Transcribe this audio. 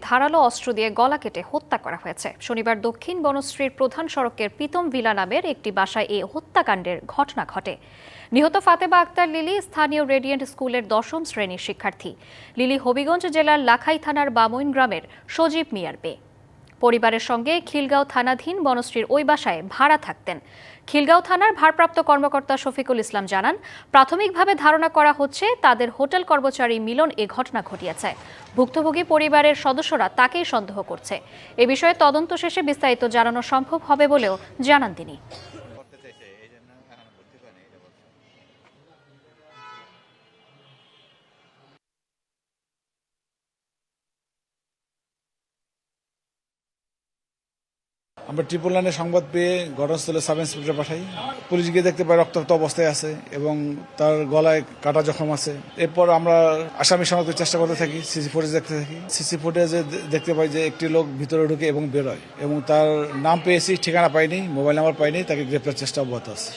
ধারালো অস্ত্র দিয়ে গলা কেটে হত্যা করা হয়েছে। শনিবার দক্ষিণ বনশ্রীর প্রধান সড়কের প্রীতম ভিলা নামের একটি বাসায় এই হত্যাকাণ্ডের ঘটনা ঘটে। নিহত ফাতেমা আক্তার লিলি স্থানীয় রেডিয়েন্ট স্কুলের 10ম শ্রেণীর শিক্ষার্থী। লিলি হবিগঞ্জ জেলার লাখাই থানার বামইন গ্রামের সজীব মিয়ার মেয়ে। পরিবারের সঙ্গে খিলগাঁও থানাধীন বনশ্রীর ওই বাসায় ভাড়া থাকতেন। খিলগাঁও থানার ভারপ্রাপ্ত কর্মকর্তা শফিকুল ইসলাম জানান, প্রাথমিকভাবে ধারণা করা হচ্ছে তাদের হোটেল কর্মচারী মিলন এ ঘটনা ঘটিয়েছে। ভুক্তভোগী পরিবারের সদস্যরা তাকেই সন্দেহ করছে। এ বিষয়ে তদন্ত শেষে বিস্তারিত জানানো সম্ভব হবে বলেও জানান তিনি। আমরা ট্রিপল নাইনের সংবাদ পেয়ে ঘটনাস্থলে সাব ইন্সপেক্টর পাঠাই। পুলিশ গিয়ে দেখতে পাই রক্তাক্ত অবস্থায় আছে এবং তার গলায় কাটা জখম আছে। এরপর আমরা আসামি শনাক্তের চেষ্টা করতে থাকি, সিসি ফুটেজ দেখতে থাকি। সিসি ফুটেজে দেখতে পাই যে একটি লোক ভিতরে ঢুকে এবং বেরোয় এবং তার নাম পেয়েছি, ঠিকানা পাইনি, মোবাইল নাম্বার পাইনি, তাকে গ্রেপ্তার চেষ্টা অব্যাহত আছে।